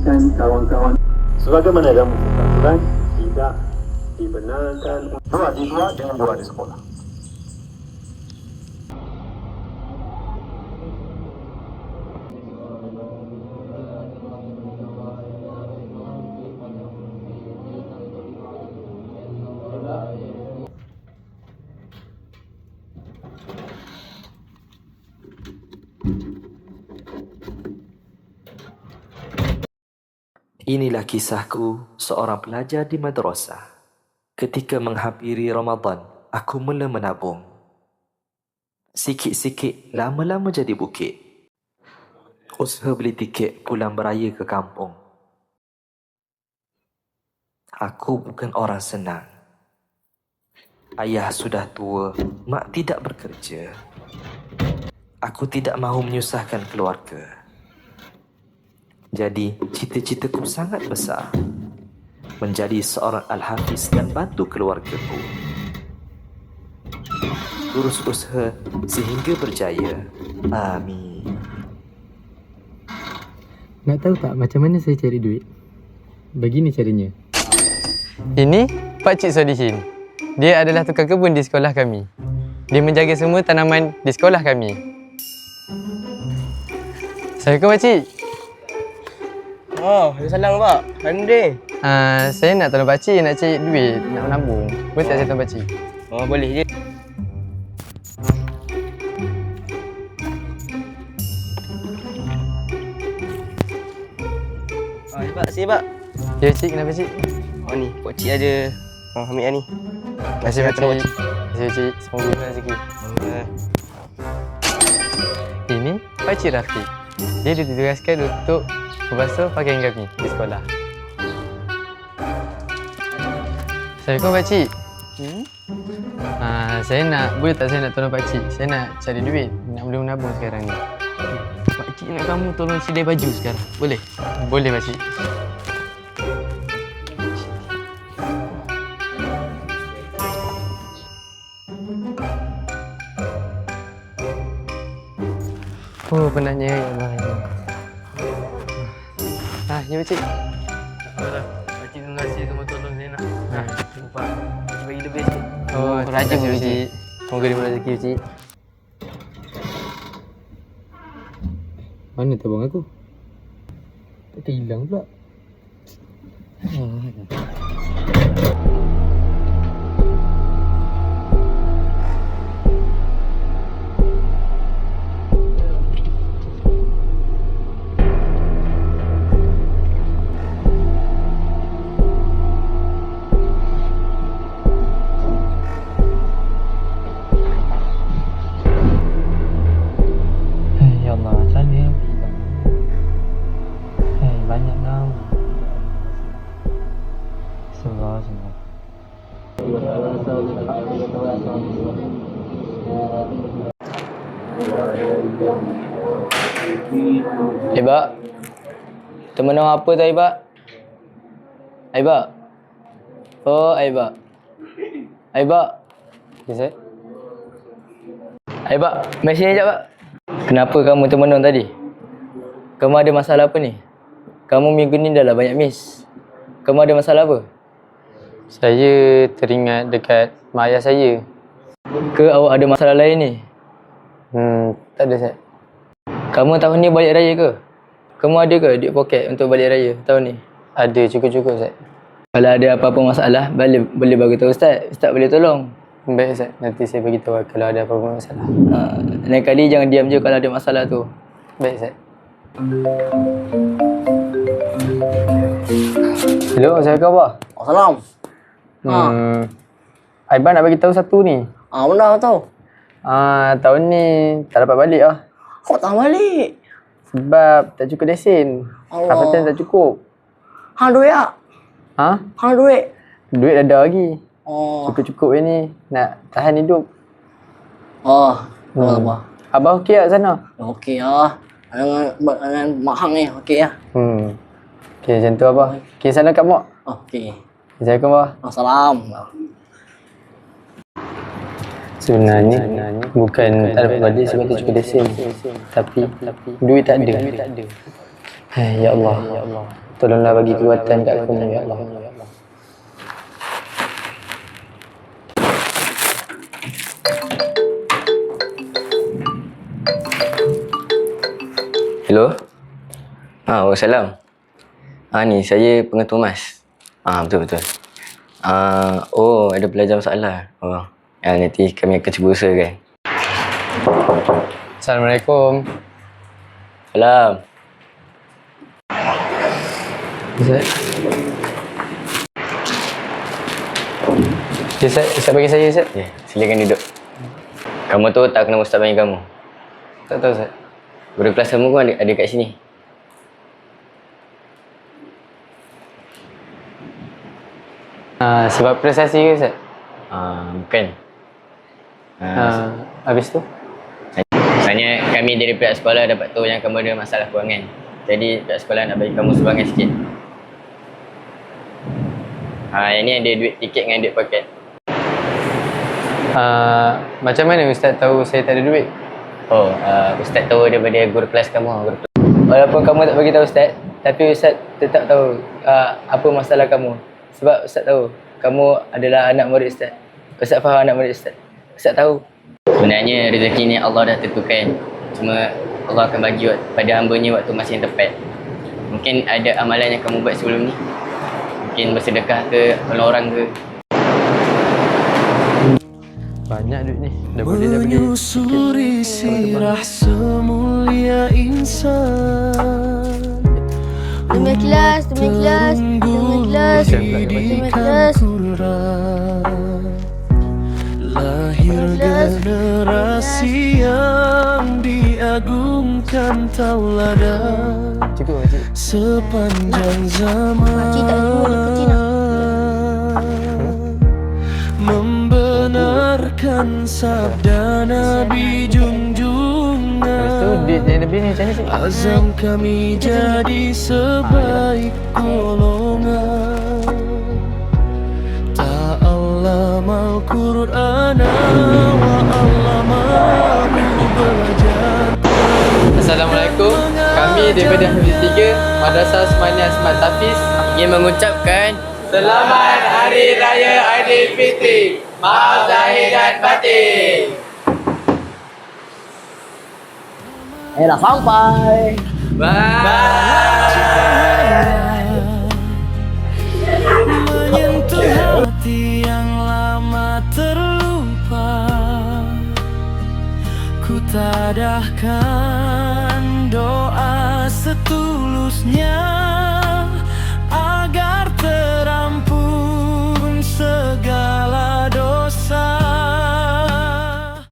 pastikan kawan-kawan sebagaimana dalam peraturan tidak dibenarkan dua di luar dan dua di sekolah. Inilah kisahku seorang pelajar di madrasah. Ketika menghampiri Ramadan, aku mula menabung. Sikit-sikit, lama-lama jadi bukit. Usaha beli tiket pulang beraya ke kampung. Aku bukan orang senang. Ayah sudah tua, mak tidak bekerja. Aku tidak mahu menyusahkan keluarga. Jadi, cita-citaku sangat besar. Menjadi seorang Al-Hafiz dan bantu keluargaku. Terus usaha sehingga berjaya. Amin. Nak tahu tak macam mana saya cari duit? Begini caranya. Ini Pakcik Solihin. Dia adalah tukang kebun di sekolah kami. Dia menjaga semua tanaman di sekolah kami. Assalamualaikum Pakcik. Oh, salam Pak. Pandai. Saya nak tolong Pakcik nak cari duit, nak menabung. Boleh tak saya tolong Pakcik? Oh, boleh je. Ni Pak, sini Pak. Ya Pakcik, kenapa Pakcik? Oh ni, Pakcik ada. Oh, ambil yang ni. Terima kasih Pakcik. Terima kasih Pakcik. Semoga rezeki. Ini Pakcik Rafiq. Dia ditugaskan untuk membasuh pakaian kami di sekolah. Assalamualaikum Pakcik. Saya nak, boleh tak saya nak tolong Pakcik? Saya nak cari duit, nak mula menabung sekarang ni. Pakcik nak kamu tolong sidai baju sekarang, boleh? Boleh Pakcik. Oh, penatnya ya Allah. Ya Pakcik. Pakcik terima kasih semua tolong saya nak. Lupa. Bagi lebih sikit. Oh, rajin Pakcik. Semoga dimurah rezeki Pakcik. Mana tabung aku? Tak terhilang pula. Ya Allah, macam mana yang hilang? Banyak tau. Semua. Ibak. Teman nama apa tu Ibak? Ibak. Oh, Ibak. Ibak. Ya, Ustaz. Ibak, mai sini sekejap Pak. Kenapa kamu termenung tadi? Kamu ada masalah apa ni? Kamu minggu ni dah lah banyak miss. Kamu ada masalah apa? Saya teringat dekat mak ayah saya. Ke awak ada masalah lain ni? Tak ada Ustaz. Kamu tahun ni balik raya ke? Kamu ada ke duit poket untuk balik raya tahun ni? Ada cukup-cukup Ustaz. Kalau ada apa-apa masalah, boleh bagi tahu Ustaz. Ustaz boleh tolong. Baik Ustaz, nanti saya beritahu kalau ada apa-apa masalah. Lain kali jangan diam je kalau ada masalah tu. Baik Ustaz. Hello, Assalamualaikum Abah. Salam. Aiban nak bagi tahu satu ni. Mana tahu? Tahun ni tak dapat balik lah. Kau tak balik? Sebab tak cukup lesen. Allah. Hafatan tak cukup. Hang duit tak? Hang duit? Duit ada lagi. Oh. Cukup-cukup je ni. Nak tahan hidup. Oh. Apa? Abah okey tak sana? Okey lah. Dengan mak hang ni okey lah. Okey, macam tu Abah. Okey, salam kat mak. Okey. Assalamualaikum Abah. Assalam. Sebenarnya bukan tak dapat balik sebab tak cukup lesen. Tapi duit tak ada. Ya Allah, tolonglah bagi kekuatan kat aku ni, ya Allah. Hello? Salam. Ni saya pengetua mas. Betul. Ada pelajar masalah. Nanti kami akan cuba usahakan. Assalamualaikum. Salam. Ustaz. Ustaz bagi saya, Ustaz. Ya, silakan duduk. Kamu tu tak kenal ustaz bagi kamu? Tak tahu, Ustaz. Guru kelas kamu pun ada kat sini. Sebab prestasi ke, Ustaz? Bukan. Habis tu? Sebenarnya kami dari pihak sekolah dapat tahu yang kamu ada masalah kewangan. Jadi pihak sekolah nak bagi kamu sumbangan sikit. Ini ada duit tiket dengan duit paket. Macam mana Ustaz tahu saya tak ada duit? Ustaz tahu daripada guru kelas kamu. Walaupun kamu tak bagi tahu Ustaz, tapi Ustaz tetap tahu apa masalah kamu. Sebab Ustaz tahu kamu adalah anak murid Ustaz. Ustaz faham anak murid Ustaz. Ustaz tahu. Sebenarnya rezeki ni Allah dah tentukan. Cuma Allah akan bagi pada hamba-Nya waktu masa yang tepat. Mungkin ada amalan yang kamu buat sebelum ni. Mungkin bersedekah ke, tolong orang ke. Banyak duit ni. Dah boleh dah beli Menyusuri sirah semulia insan. Demi kelas. Lahir generasi yang diagungkan tauladan Cukup, Makcik. sepanjang zaman. Makcik tak ada duit, kecil nak. Membenarkan sabda Nabi junjungan. Habis tu duit yang lebih ni macam ni, Cik? Azam kami jadi sebaik golongan. Ta'allamal Qur'ana wa allamahu belajar. Assalamualaikum. Kami daripada Hafiz 3 Madrasah Semania Smart Tafiz Ingin mengucapkan Selamat Hari Raya Aidilfitri. Maaf zahir dan batin. Dah sampai. Menyentuh hati yang lama terlupa. Ku tadahkan doa setulusnya